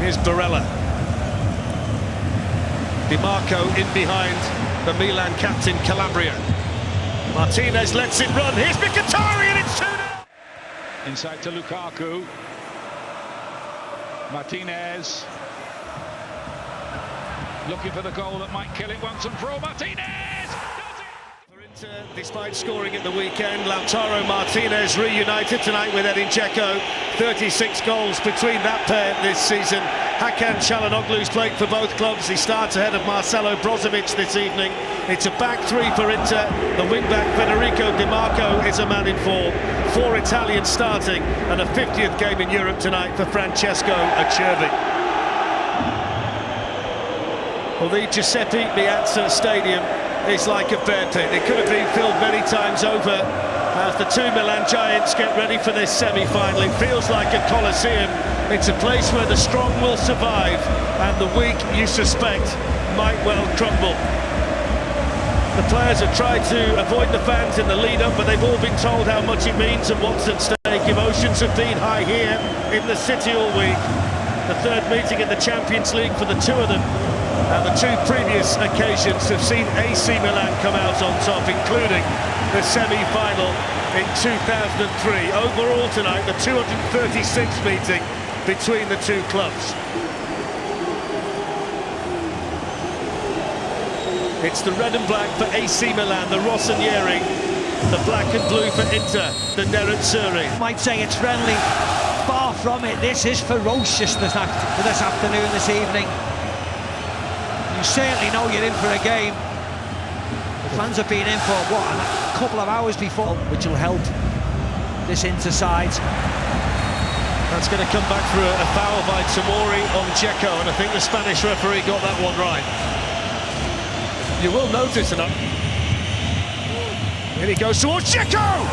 Here's Barella. Dimarco in behind the Milan captain Calabria. Martinez lets it run. Here's Mkhitaryan, it's 2-0. Inside to Lukaku. Martinez. Looking for the goal that might kill it once and for all. Martinez! Despite scoring at the weekend, Lautaro Martínez reunited tonight with Edin Džeko. 36 goals between that pair this season. Hakan Çalhanoğlu's played for both clubs. He starts ahead of Marcelo Brozovic this evening. It's a back three for Inter. The wing-back Federico Di Marco is a man in form. 4 Italians starting, and a 50th game in Europe tonight for Francesco Acerbi. Well, the Giuseppe Meazza Stadium is like a bear pit. It could have been filled many times over as the 2 Milan giants get ready for this semi-final. It feels like a Colosseum. It's a place where the strong will survive and the weak, you suspect, might well crumble. The players have tried to avoid the fans in the lead-up, but they've all been told how much it means and what's at stake. Emotions have been high here in the city all week. The third meeting in the Champions League for the two of them. And the 2 previous occasions have seen AC Milan come out on top, including the semi-final in 2003. Overall tonight, the 236th meeting between the two clubs. It's the red and black for AC Milan, the rossinieri, the black and blue for Inter, the nerazzurri. Might say it's friendly, far from it. This is ferocious this afternoon, this evening. You certainly know you're in for a game. The fans have been in for, what, a couple of hours before, which will help this Inter side. That's going to come back for a foul by Tomori on Džeko, and I think the Spanish referee got that one right. You will notice, and here he goes towards Džeko!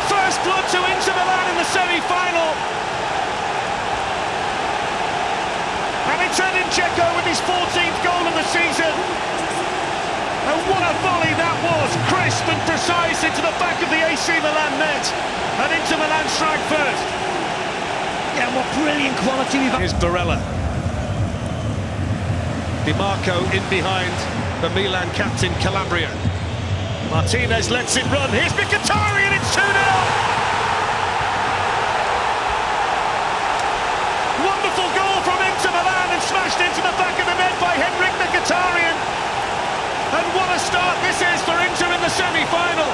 First blood to Inter Milan in the semi-final. And it's Edin Džeko with his 14th goal of the season. And what a volley that was, crisp and precise into the back of the AC Milan net. And Inter Milan strike first. Yeah, what brilliant quality we've had. Here's Barella. Dimarco in behind the Milan captain Calabria. Martinez lets it run. Here's Mkhitaryan, it's 2-0. Wonderful goal from Inter Milan and smashed into the back of the net by Henrikh Mkhitaryan. And what a start this is for Inter in the semi-final.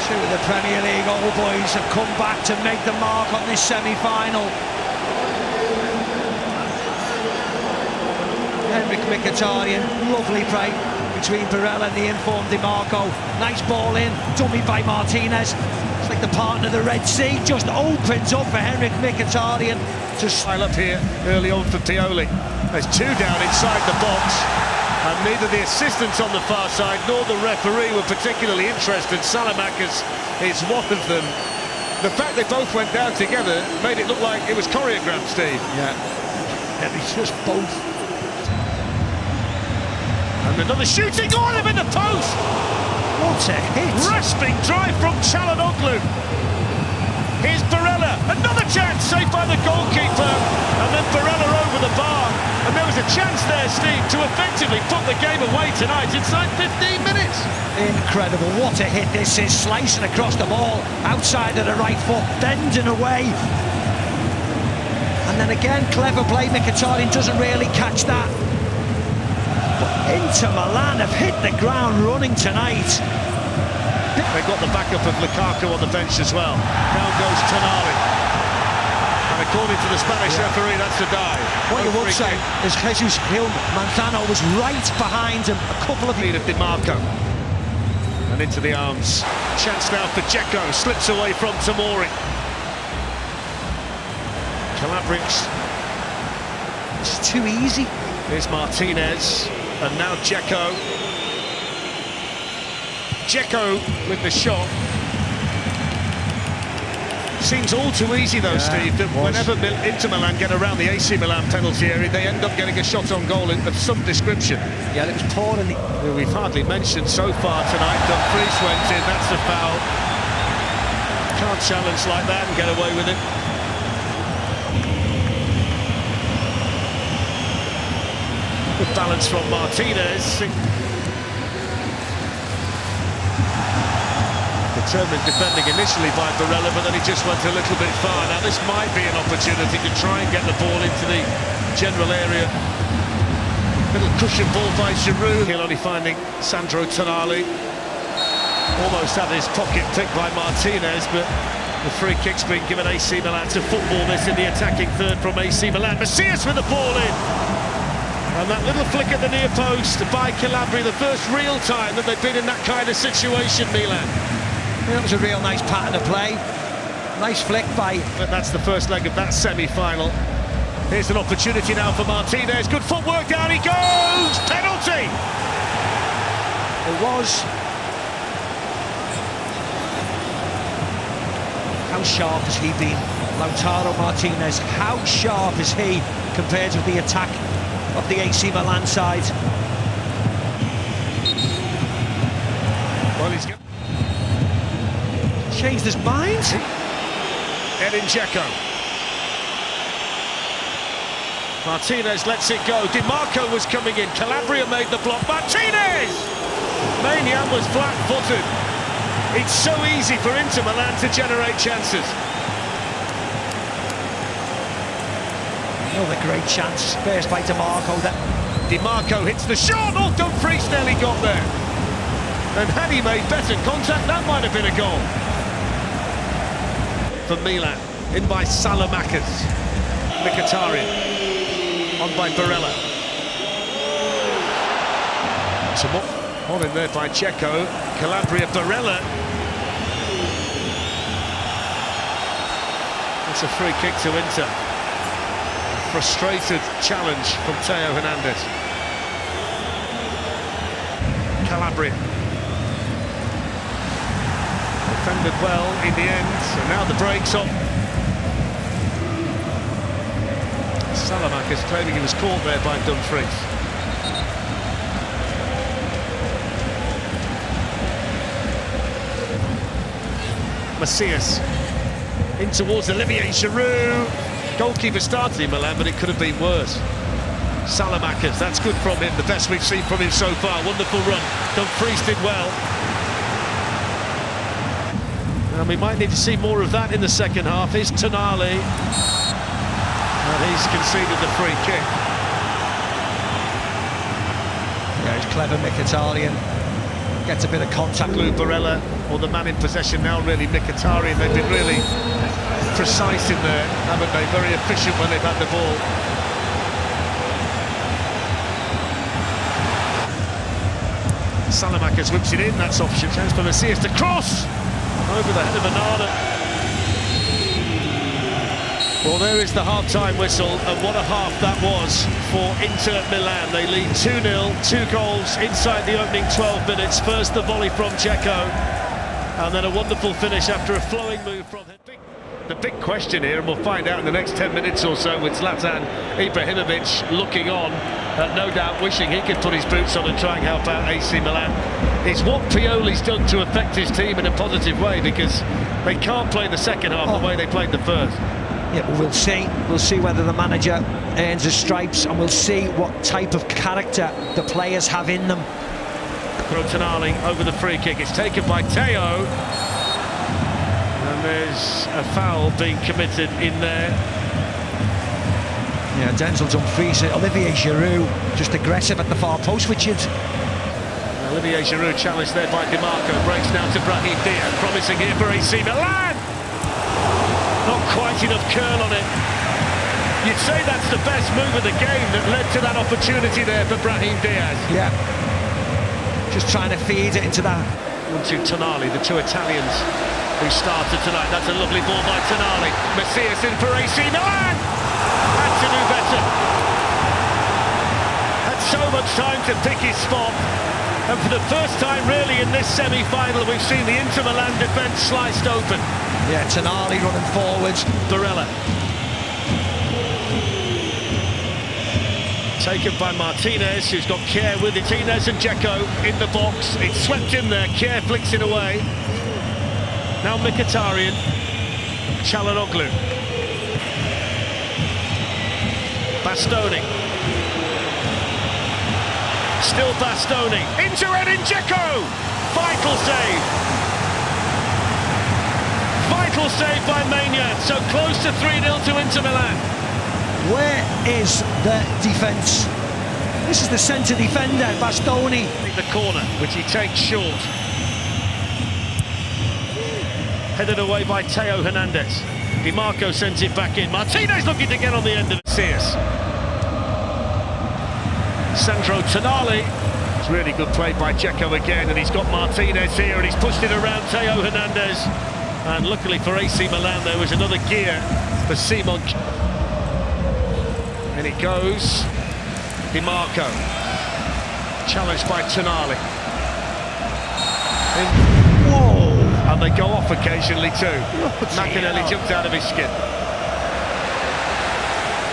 Two of the Premier League old boys have come back to make the mark on this semi-final. Henrikh Mkhitaryan, lovely play between Barella and the informed Dimarco. Nice ball in, dummy by Martinez. It's like the partner of the Red Sea, just opens up for Henrikh Mkhitaryan. To smile up here early on for Pioli. There's 2 down inside the box, and neither the assistants on the far side nor the referee were particularly interested. Salamakers is one of them. The fact they both went down together made it look like it was choreographed, Steve. Yeah, it's just both. And another shooting on him in the post! What a hit! Rasping drive from Çalhanoğlu. Here's Barella, another chance saved by the goalkeeper, and then Barella over the bar. And there was a chance there, Steve, to effectively put the game away tonight inside 15 minutes. Incredible, what a hit this is, slicing across the ball, outside of the right foot, bending away. And then again, clever play, Mkhitaryan doesn't really catch that. Inter Milan have hit the ground running tonight. They've got the backup of Lukaku on the bench as well. Down goes Tonali. And according to the Spanish referee, that's a dive. What you would say is Jesus Manzano was right behind him. A couple of feet of Dimarco. And into the arms. Chance now for Džeko. Slips away from Tomori. Calabrics. It's too easy. Here's Martinez. And now Džeko. Džeko with the shot. Seems all too easy though, Steve, that whenever Inter Milan get around the AC Milan penalty area, they end up getting a shot on goal of some description. Yeah, it was poor in the... We've hardly mentioned so far tonight. Dumfries went in, that's a foul. Can't challenge like that and get away with it. Good balance from Martinez. Determined defending initially by Barella, but then he just went a little bit far. Now this might be an opportunity to try and get the ball into the general area. Little cushion ball by Giroud. He'll only finding Sandro Tonali. Almost had his pocket picked by Martinez, but the free kick's been given AC Milan to football this in the attacking third from AC Milan. Macias with the ball in. And that little flick at the near post by Calabria, the first real time that they've been in that kind of situation, Milan. It was a real nice pattern of play. Nice flick by... But that's the first leg of that semi-final. Here's an opportunity now for Martinez. Good footwork, down he goes! Penalty! It was. How sharp has he been? Lautaro Martínez, how sharp is he compared with the attack of the AC Milan side? Well, he's changed his mind. Edin Džeko. Martinez lets it go. Di Marco was coming in. Calabria made the block. Martinez! Maignan was flat-footed. It's so easy for Inter Milan to generate chances. Another great chance. Burst by Di Marco. Di Marco hits the shot. Oh, Dumfries nearly got there. And had he made better contact, that might have been a goal. For Milan, in by Salamakers. Mkhitaryan, on by Barella. So what in there by Džeko. Calabria, Barella. It's a free kick to Inter. A frustrated challenge from Theo Hernandez. Calabria. Defended well in the end, and now the break's on. Salamakers claiming he was caught there by Dumfries. Macias in towards Olivier Giroud. Goalkeeper started in Milan, but it could have been worse. Salamakers, that's good from him, the best we've seen from him so far. Wonderful run. Dumfries did well. And we might need to see more of that in the second half. Here's Tonali. And he's conceded the free kick. Yeah, it's clever, Mkhitaryan. Gets a bit of contact. Lou Barella, or the man in possession now, really, Mkhitaryan. They've been really precise in there, haven't they? Very efficient when they've had the ball. Salamakers whips it in, that's option. Chance for Macias to cross! Over the head of Anana. Well, there is the half-time whistle, and what a half that was for Inter Milan. They lead 2-0, 2 goals inside the opening 12 minutes. First the volley from Džeko, and then a wonderful finish after a flowing move from him. The big question here, and we'll find out in the next 10 minutes or so, with Zlatan Ibrahimovic looking on, no doubt wishing he could put his boots on and try and help out AC Milan, is what Pioli's done to affect his team in a positive way, because they can't play the second half the way they played the first. Yeah, but we'll see. We'll see whether the manager earns his stripes, and we'll see what type of character the players have in them. Tonali over the free kick. It's taken by Theo. And there's a foul being committed in there. Yeah, Denzel Dumfries, Olivier Giroud, just aggressive at the far post, Richard. Olivier Giroud challenged there by Di Marco. Breaks now to Brahim Diaz. Promising here for AC Milan. Not quite enough curl on it. You'd say that's the best move of the game that led to that opportunity there for Brahim Diaz. Yeah. Just trying to feed it into that. Onto Tonali, the two Italians who started tonight. That's a lovely ball by Tonali. Macias in for AC Milan. Had to do better. Had so much time to pick his spot. And for the first time really in this semi-final, we've seen the Inter Milan defence sliced open. Yeah, Tonali running forwards. Barella. Taken by Martinez, who's got Care with it. Martinez and Džeko in the box. It's swept in there. Care flicks it away. Now Mkhitaryan. Çalhanoğlu. Bastoni. Still Bastoni. Into Edin Džeko. Vital save. Vital save by Maignan. So close to 3-0 to Inter Milan. Where is the defence? This is the centre defender, Bastoni. The corner, which he takes short. Headed away by Theo Hernandez. Di Marco sends it back in. Martinez looking to get on the end of it. Sandro Tonali. It's really good play by Džeko again, and he's got Martinez here, and he's pushed it around Theo Hernandez. And luckily for AC Milan, there was another gear for Simon. And it goes. Di Marco. Challenged by Tonali. Whoa! And they go off occasionally too. McInally jumped out of his skin.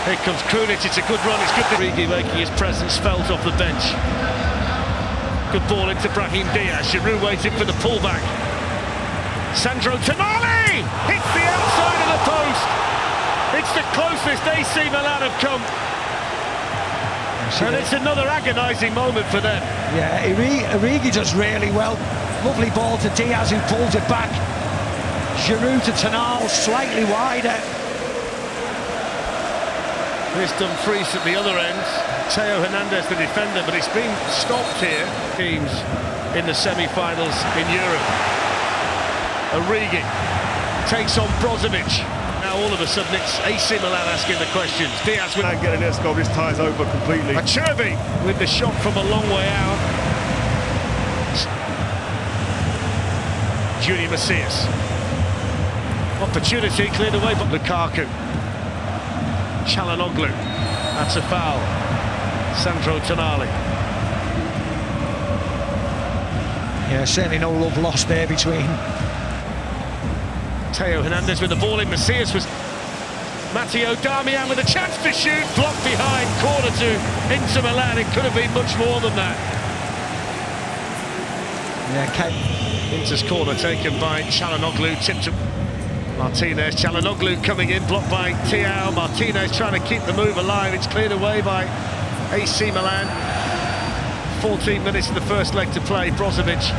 Here comes Krunic, it's a good run, it's good to Origi making his presence felt off the bench. Good ball into Brahim Diaz, Giroud waiting for the pullback. Sandro Tonali! Hits the outside of the post! It's the closest AC Milan have come. And it's another agonising moment for them. Yeah, Origi does really well. Lovely ball to Diaz, who pulls it back. Giroud to Tonali, slightly wider. Here's Dumfries at the other end. Theo Hernandez, the defender, but it's been stopped here. Teams in the semi-finals in Europe. Origi takes on Brozovic. Now all of a sudden it's AC Milan asking the questions. Diaz with... And getting this goal, this ties over completely. Acerbi with the shot from a long way out. Junior Macias. Opportunity cleared away by Lukaku. Çalhanoğlu. That's a foul. Sandro Tonali. Yeah, certainly no love lost there between. Theo Hernandez with the ball in. Macias was... Matteo Darmian with a chance to shoot. Blocked behind. Corner to Inter Milan. It could have been much more than that. Yeah, Inter's corner taken by Çalhanoğlu. Tipped to Martinez. Çalhanoğlu coming in. Blocked by Thiaw. Martinez trying to keep the move alive. It's cleared away by AC Milan. 14 minutes in the first leg to play. Brozovic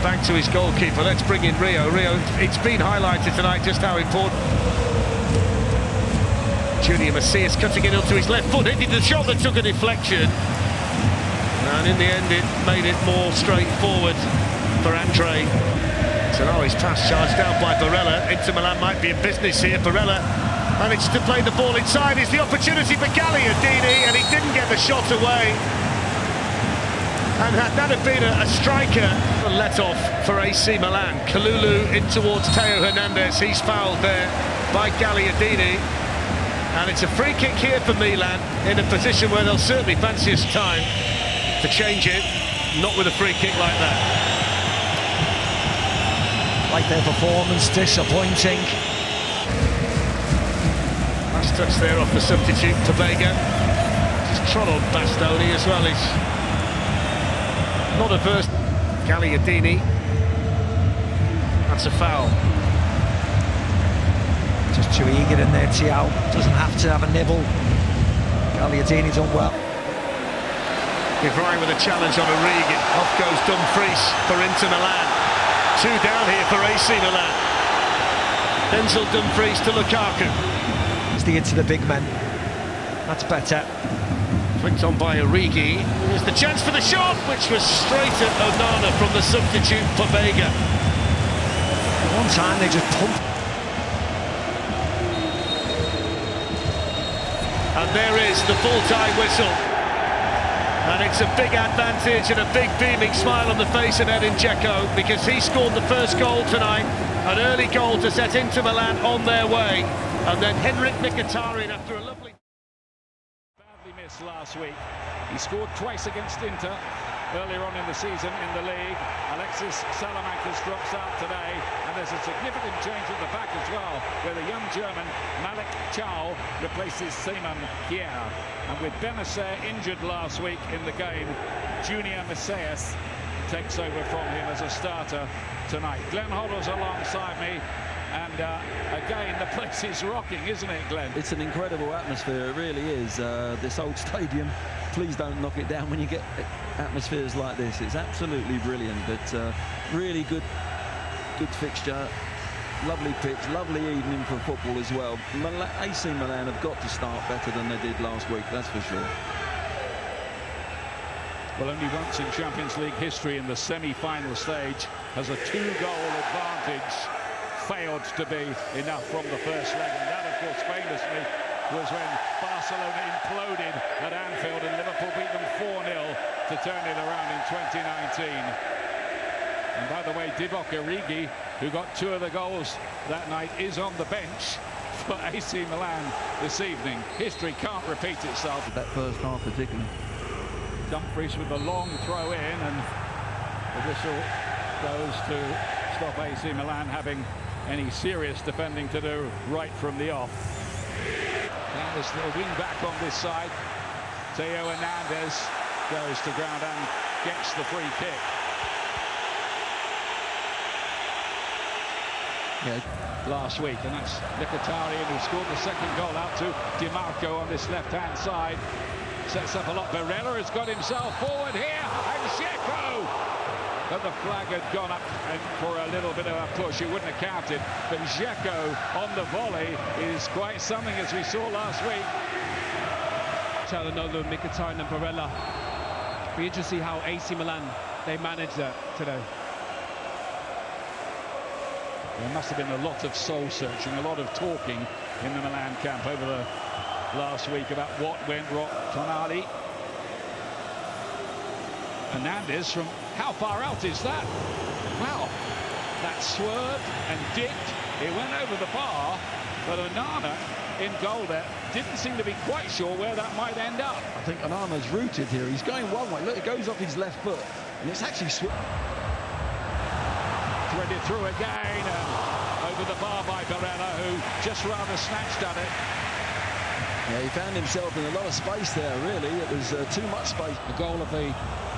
back to his goalkeeper. Let's bring in Rio. Rio, it's been highlighted tonight just how important. Junior Macias cutting it onto his left foot. Hitting the shot that took a deflection. And in the end it made it more straightforward for Andre. So now his pass charged down by Barella. Inter Milan might be in business here. Barella managed to play the ball inside. It's the opportunity for Gagliardini, and he didn't get the shot away. And had that have been a striker, a let-off for AC Milan. Kalulu in towards Theo Hernandez. He's fouled there by Gagliardini. And it's a free kick here for Milan, in a position where they'll certainly fancy his time to change it. Not with a free kick like that. like their performance, disappointing. Last touch there off the substitute, Pobega. Just trod on Bastoni as well. He's not averse. Gagliardini. That's a foul. Just too eager in there, Thiaw. Doesn't have to have a nibble. Gagliardini done well. Ibrahim with a challenge on Origi. Off goes Dumfries for Inter Milan. 2 down here for AC Milan. Denzel Dumfries to Lukaku. It's the into the big men. That's better. Flicked on by Origi. Here's the chance for the shot, which was straight at Onana from the substitute Pobega. One time they just pumped. And there is the full-time whistle. And it's a big advantage and a big beaming smile on the face of Edin Džeko, because he scored the first goal tonight, an early goal to set Inter Milan on their way. And then Henrikh Mkhitaryan, after a lovely... Badly missed last week. He scored twice against Inter. earlier on in the season in the league. Alexis Salamancas drops out today, and there's a significant change at the back as well, where the young German Malik Chow replaces Simon Kier. And with Benacer injured last week in the game, Junior Messias takes over from him as a starter tonight. Glenn Hoddle's alongside me, and again, the place is rocking, isn't it, Glenn? It's an incredible atmosphere, it really is. This old stadium, please don't knock it down when you get atmospheres like this. It's absolutely brilliant, but really good fixture. Lovely pitch, lovely evening for football as well. AC Milan have got to start better than they did last week, that's for sure. Well, only once in Champions League history in the semi-final stage has a 2-goal advantage failed to be enough from the first leg. And that, of course, famously was when Barcelona imploded at Anfield and Liverpool beat them 4-0 to turn it around in 2019. And by the way, Divock Origi, who got 2 of the goals that night, is on the bench for AC Milan this evening. History can't repeat itself. That first half particularly. Dumfries with the long throw in, and the whistle goes to stop AC Milan having any serious defending to do right from the off. Now there's the wing back on this side. Theo Hernandez goes to ground and gets the free kick. Last week, and that's Mkhitaryan who scored the second goal out to Di Marco on this left-hand side. Sets up a lot. Barella has got himself forward here, and Džeko! But the flag had gone up, and for a little bit of a push, it wouldn't have counted. But Džeko on the volley is quite something, as we saw last week. Çalhanoğlu, Mkhitaryan and Barella. Be interesting to see how AC Milan, they manage that today. There must have been a lot of soul-searching, a lot of talking in the Milan camp over the last week about what went wrong. Tonali. Hernandez from how far out is that? Wow, that swerved and dipped. It went over the bar, but Onana in goal there didn't seem to be quite sure where that might end up. I think Onana's rooted here. He's going one way. Look, it goes off his left foot, and it's actually threaded through again, and over the bar by Barella, who just rather snatched at it. Yeah, he found himself in a lot of space there, really. It was too much space. The goal of the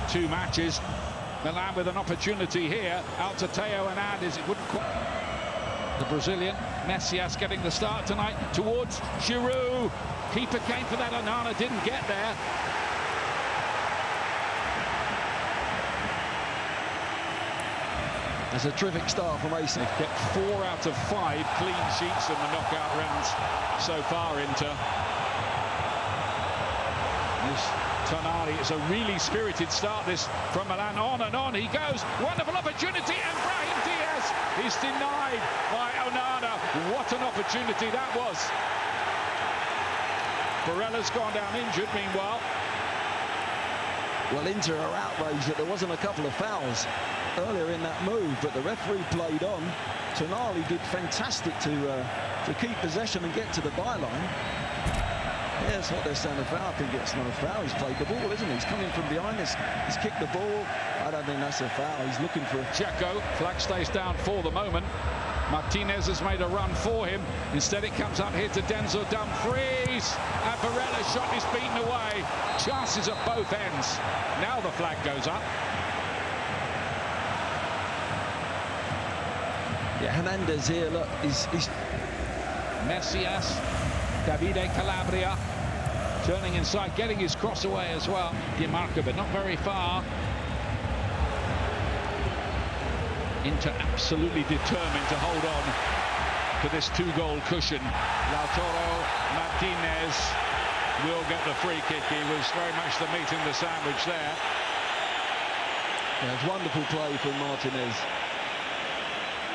2 matches. Milan with an opportunity here, out to Theo Hernandez. It wouldn't quite. The Brazilian, Messias getting the start tonight towards Giroud. Keeper came for that, Onana didn't get there. That's a terrific start from AC. They've kept 4 out of 5 clean sheets in the knockout rounds so far, Inter. This Tonali, it's a really spirited start, this from Milan. On and on he goes. Wonderful opportunity, and Brahim Diaz is denied by Onana. What an opportunity that was. Barella's gone down injured, meanwhile. Well, Inter are outraged that there wasn't a couple of fouls earlier in that move, but the referee played on. Tonali did fantastic to keep possession and get to the byline. Yeah, that's what they're saying, a foul. I think it's not a foul. He's played the ball, isn't he? He's coming from behind us. He's kicked the ball. I don't think that's a foul. He's looking for... Džeko, flag stays down for the moment. Martinez has made a run for him. Instead it comes up here to Denzel Dumfries. And Barella's shot is beaten away. Chances at both ends. Now the flag goes up. Yeah, Hernandez here, look, he's... Messias, Davide Calabria, turning inside, getting his cross away as well. Di Marco, but not very far. Inter absolutely determined to hold on to this 2-goal cushion. Lautaro Martínez will get the free kick. He was very much the meat in the sandwich there. Yeah, it's wonderful play from Martinez.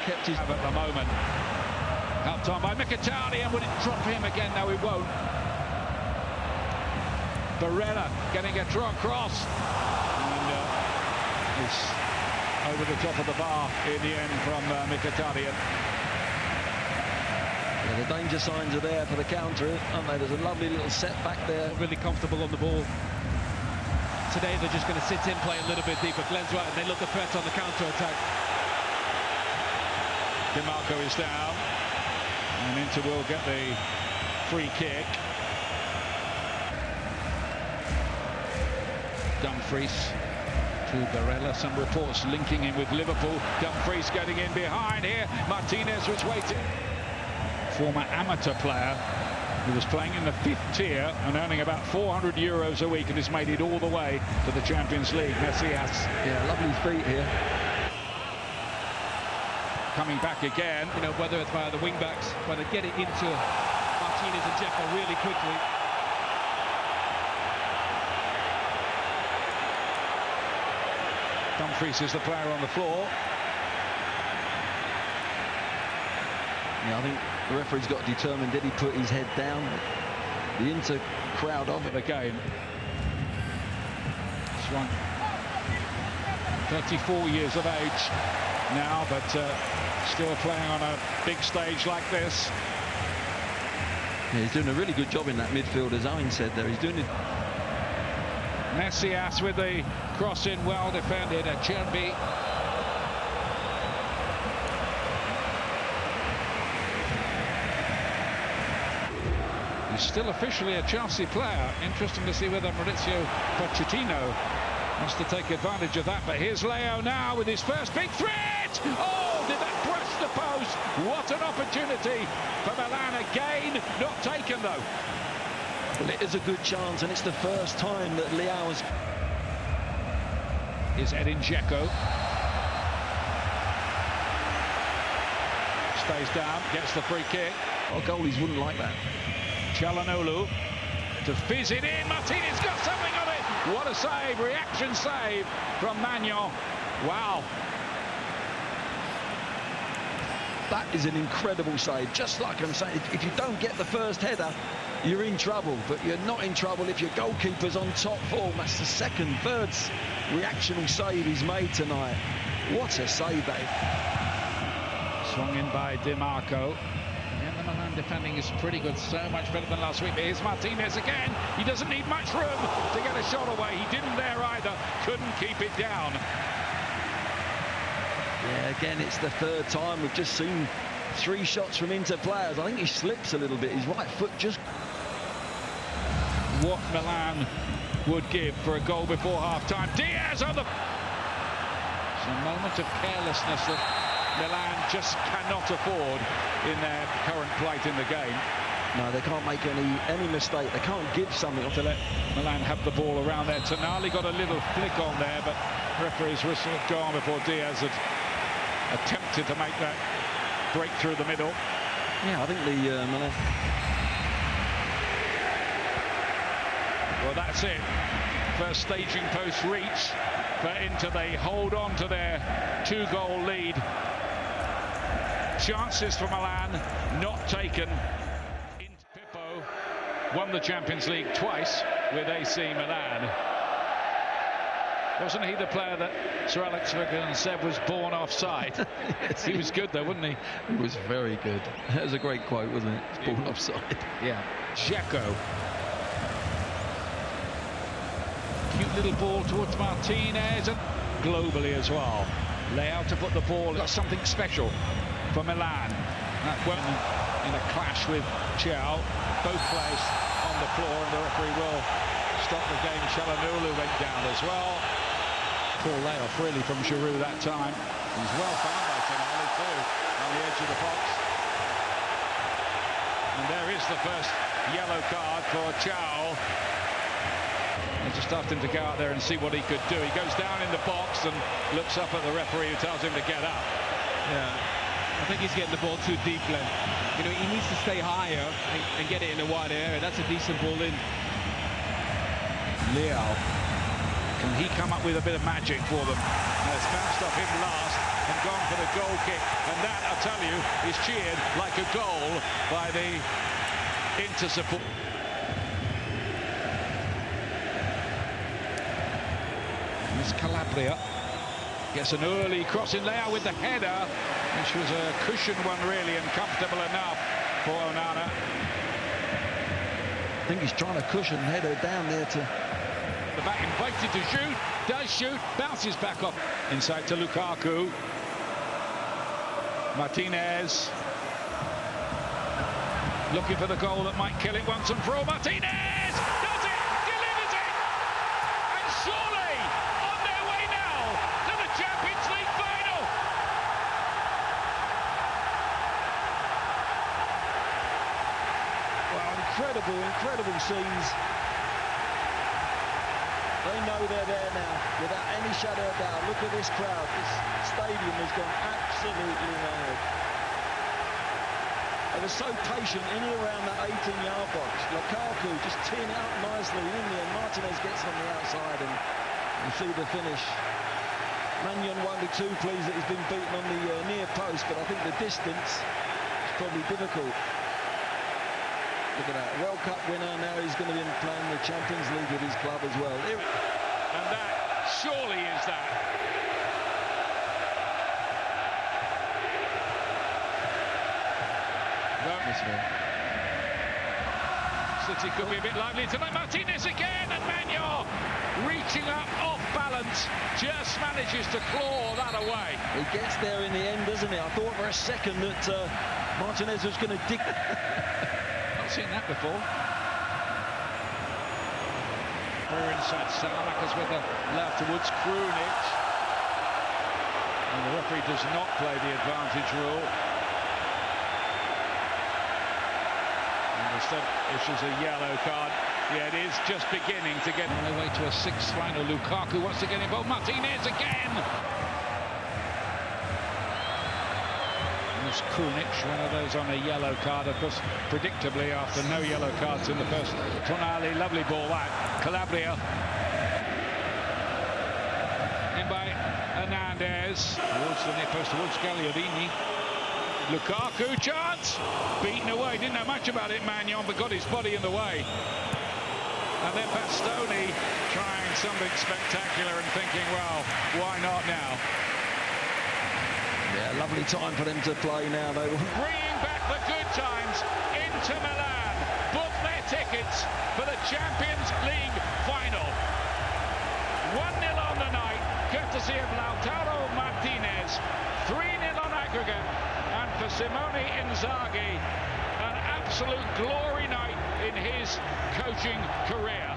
Kept his... At the moment. Helped on by Mkhitaryan. Would it drop him again? No, it won't. Barella getting a strong cross. And it's over the top of the bar in the end from Mkhitaryan. Yeah, the danger signs are there for the counter, aren't they? There's a lovely little setback there. Really comfortable on the ball. Today they're just going to sit in, play a little bit deeper. Glenn's right, and they look a threat on the counter-attack. Marco is down, and Inter will get the free kick. Dumfries to Barella. Some reports linking him with Liverpool. Dumfries getting in behind here. Martinez was waiting. Former amateur player who was playing in the 5th tier and earning about €400 a week and has made it all the way to the Champions League. Messias. Yeah, lovely feet here. Coming back again. You know, whether it's via the wing-backs, but to get it into Martinez and Džeko really quickly. Dumfries is the player on the floor. Yeah, I think the referee's got determined, did he put his head down? The Inter crowd of The game. This one, 34 years of age now, but still playing on a big stage like this. Yeah, he's doing a really good job in that midfield, as Owen said there. He's doing it. Messias with the cross in, well defended. Acerbi. He's still officially a Chelsea player. Interesting to see whether Mauricio Pochettino wants to take advantage of that. But here's Leo now with his first big threat. Oh, did that brush the post? What an opportunity for Milan again. Not taken though. Well, it is a good chance, and it's the first time that Leao has... Is Edin Džeko. Stays down, gets the free kick. Our goalies wouldn't like that. Çalhanoğlu to fizz it in. Martinez got something on it. What a save, reaction save from Magnon. Wow. That is an incredible save. Just like I'm saying, if you don't get the first header, you're in trouble. But you're not in trouble if your goalkeeper's on top form. That's the third reactional save he's made tonight. What a save, Dave. Swung in by Di Marco. And the Milan defending is pretty good, so much better than last week. But here's Martinez again. He doesn't need much room to get a shot away. He didn't there either. Couldn't keep it down. Yeah, again, it's the third time we've just seen 3 shots from Inter players. I think he slips a little bit. His right foot just... What Milan would give for a goal before half-time. Diaz on the... It's a moment of carelessness that Milan just cannot afford in their current plight in the game. No, they can't make any mistake. They can't give something to let Milan have the ball around there. Tonali got a little flick on there, but referee's whistle had gone before Diaz had attempted to make that break through the middle. Yeah, I think the Milan... Well, that's it. First staging post reach for Inter. They hold on to their 2-goal lead. Chances for Milan not taken. Pippo won the Champions League twice with AC Milan. Wasn't he the player that Sir Alex Ferguson said was born offside? Yes, he was good though, wasn't he? He was very good. That was a great quote, wasn't it? It's born offside. Yeah. Džeko. Cute little ball towards Martinez, and globally as well. Leo to put the ball. Got something special for Milan. That went in a clash with Ciao. Both players on the floor, and the referee will stop the game. Çalhanoğlu went down as well. Poor layoff really from Giroud that time. He's well found by Tonali too on the edge of the box. And there is the first yellow card for Ciao. He's just starting to go out there and see what he could do. He goes down in the box and looks up at the referee who tells him to get up. Yeah, I think he's getting the ball too deep, Glenn. You know, he needs to stay higher and get it in a wider area. That's a decent ball in. Leo, can he come up with a bit of magic for them? It's bounced off him last and gone for the goal kick, and that, I tell you, is cheered like a goal by the Inter support. Miss Calabria gets an early cross in. Leo with the header, which was a cushion one really, and comfortable enough for Onana. I think he's trying to cushion header down there to at the back, invited to shoot, does shoot, bounces back off. Inside to Lukaku. Martinez. Looking for the goal that might kill it once and for all. Martinez does it, delivers it, and surely on their way now to the Champions League Final. Well, incredible scenes. They know they're there now, without any shadow of doubt. Look at this crowd. This stadium has gone absolutely mad. They were so patient in and around that 18-yard box. Lukaku just teeing out nicely in there. Martinez gets on the outside, and you see the finish. Mannion 1-2, pleased that he's been beaten on the near post, but I think the distance is probably difficult. Look at that, World Cup winner, now he's going to be playing the Champions League with his club as well. And that surely is that. City could be a bit lively tonight. Martinez again, and Mannion reaching up off balance, just manages to claw that away. He gets there in the end, doesn't he? I thought for a second that Martinez was going to dig. Not seen that before. We're inside Salamakers with the left towards Krunic. And the referee does not play the advantage rule. Instead issues a yellow card. Yeah, it is just beginning to get on their way to a sixth final. Lukaku wants to get involved. Martinez again. There's Krunic, one of those on a yellow card, of course, predictably after no yellow cards in the first. Tonali, lovely ball that. Calabria. In by Hernandez. Towards the near post, towards Gagliardini. Lukaku, chance! Beaten away, didn't know much about it, Mannion, but got his body in the way. And then Bastoni trying something spectacular and thinking, well, why not now? Yeah, lovely time for them to play now. They were bringing back the good times into Milan. Book their tickets for the Champions League Final. 1-0 on the night, courtesy of Lautaro Martínez. 3-0 on aggregate. And for Simone Inzaghi, an absolute glory night in his coaching career.